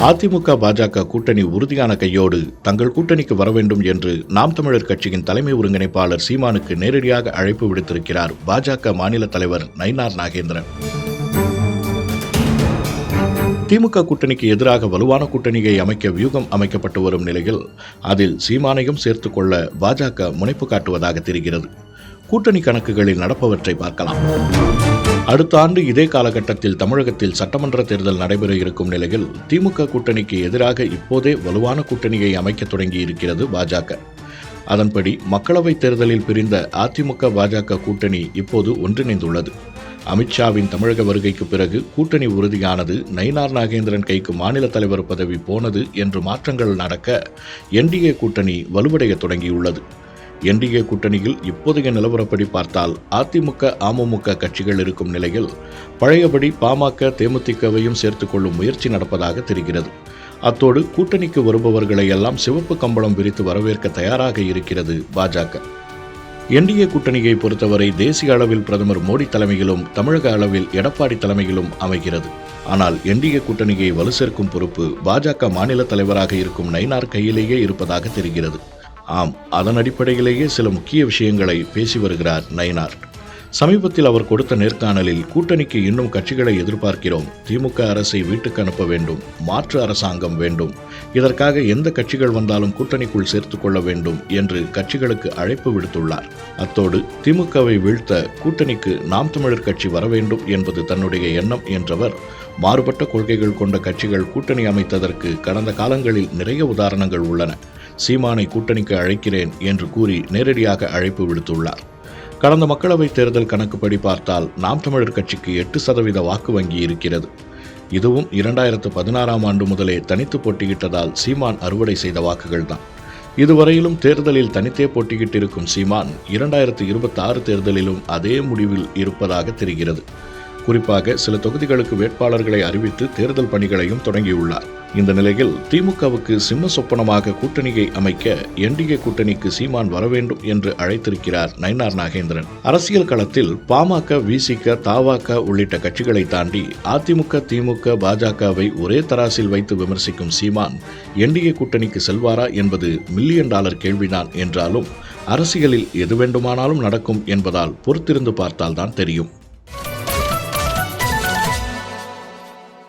அதிமுக பாஜக கூட்டணி உறுதியான கையோடு தங்கள் கூட்டணிக்கு வர வேண்டும் என்று நாம் தமிழர் கட்சியின் தலைமை ஒருங்கிணைப்பாளர் சீமானுக்கு நேரடியாக அழைப்பு விடுத்திருக்கிறார் பாஜக மாநில தலைவர் நயினார் நாகேந்திரன். திமுக கூட்டணிக்கு எதிராக வலுவான கூட்டணியை அமைக்க வியூகம் அமைக்கப்பட்டு வரும் நிலையில் அதில் சீமானையும் சேர்த்துக் கொள்ள பாஜக முனைப்பு காட்டுவதாக தெரிகிறது. கூட்டணி கணக்குகளில் நடப்பவற்றை பார்க்கலாம். அடுத்த ஆண்டு இதே காலகட்டத்தில் தமிழகத்தில் சட்டமன்ற தேர்தல் நடைபெற இருக்கும் நிலையில் திமுக கூட்டணிக்கு எதிராக இப்போதே வலுவான கூட்டணியை அமைக்க தொடங்கி இருக்கிறது பாஜக. அதன்படி மக்களவைத் தேர்தலில் பிரிந்த அதிமுக பாஜக கூட்டணி இப்போது ஒன்றிணைந்துள்ளது. அமித்ஷாவின் தமிழக வருகைக்கு பிறகு கூட்டணி உறுதியானது, நயினார் நாகேந்திரன் கைக்கு மாநில தலைவர் பதவி போனது என்று மாற்றங்கள் நடக்க என்டிஏ கூட்டணி வலுவடைய தொடங்கியுள்ளது. என்டிஏ கூட்டணியில் இப்போதைய நிலவரப்படி பார்த்தால் அதிமுக அமமுக கட்சிகள் இருக்கும் நிலையில் பழையபடி பாமக தேமுதிகவையும் சேர்த்துக் கொள்ளும் முயற்சி நடப்பதாக தெரிகிறது. அத்தோடு கூட்டணிக்கு வருபவர்களை எல்லாம் சிவப்பு கம்பளம் விரித்து வரவேற்க தயாராக இருக்கிறது பாஜக. என்டிஏ கூட்டணியை பொறுத்தவரை தேசிய அளவில் பிரதமர் மோடி தலைமையிலும் தமிழக அளவில் எடப்பாடி தலைமையிலும் அமைகிறது. ஆனால் என்டிஏ கூட்டணியை வலு சேர்க்கும் பொறுப்பு பாஜக மாநில தலைவராக இருக்கும் நயினார் கையிலேயே இருப்பதாக தெரிகிறது. ஆம், அதன் அடிப்படையிலேயே சில முக்கிய விஷயங்களை பேசி வருகிறார் நயினார். சமீபத்தில் அவர் கொடுத்த நேர்காணலில் கூட்டணிக்கு இன்னும் கட்சிகளை எதிர்பார்க்கிறோம், திமுக அரசை வீட்டுக்கு அனுப்ப வேண்டும், மாற்று அரசாங்கம் வேண்டும், இதற்காக எந்த கட்சிகள் வந்தாலும் கூட்டணிக்குள் சேர்த்துக் கொள்ள வேண்டும் என்று கட்சிகளுக்கு அழைப்பு விடுத்துள்ளார். அத்தோடு திமுகவை வீழ்த்த கூட்டணிக்கு நாம் தமிழர் கட்சி வர வேண்டும் என்பது தன்னுடைய எண்ணம் என்றவர், மாறுபட்ட கொள்கைகள் கொண்ட கட்சிகள் கூட்டணி அமைத்ததற்கு கடந்த காலங்களில் நிறைய உதாரணங்கள் உள்ளன, சீமானை கூட்டணிக்கு அழைக்கிறேன் என்று கூறி நேரடியாக அழைப்பு விடுத்துள்ளார். கடந்த மக்களவைத் தேர்தல் கணக்குப்படி பார்த்தால் நாம் தமிழர் கட்சிக்கு 8% வாக்கு வங்கி இருக்கிறது. இதுவும் 2016 ஆண்டு முதலே தனித்து போட்டியிட்டதால் சீமான் அறுவடை செய்த வாக்குகள் தான். இதுவரையிலும் தேர்தலில் தனித்தே போட்டியிட்டிருக்கும் சீமான் 2026 தேர்தலிலும் அதே முடிவில் இருப்பதாக தெரிகிறது. குறிப்பாக சில தொகுதிகளுக்கு வேட்பாளர்களை அறிவித்து தேர்தல் பணிகளையும் தொடங்கியுள்ளார். இந்த நிலையில் திமுகவுக்கு சிம்ம சொப்பனமாக கூட்டணியை அமைக்க என்டிஏ கூட்டணிக்கு சீமான் வர வேண்டும் என்று அழைத்திருக்கிறார் நயினார் நாகேந்திரன். அரசியல் களத்தில் பாமக, விசிக, தவாக உள்ளிட்ட கட்சிகளை தாண்டி அதிமுக, திமுக, பாஜகவை ஒரே தராசில் வைத்து விமர்சிக்கும் சீமான் என்டிஏ கூட்டணிக்கு செல்வாரா என்பது $1,000,000 கேள்விதான் என்றாலும் அரசியலில் எது வேண்டுமானாலும் நடக்கும் என்பதால் பொறுத்திருந்து பார்த்தால்தான் தெரியும்.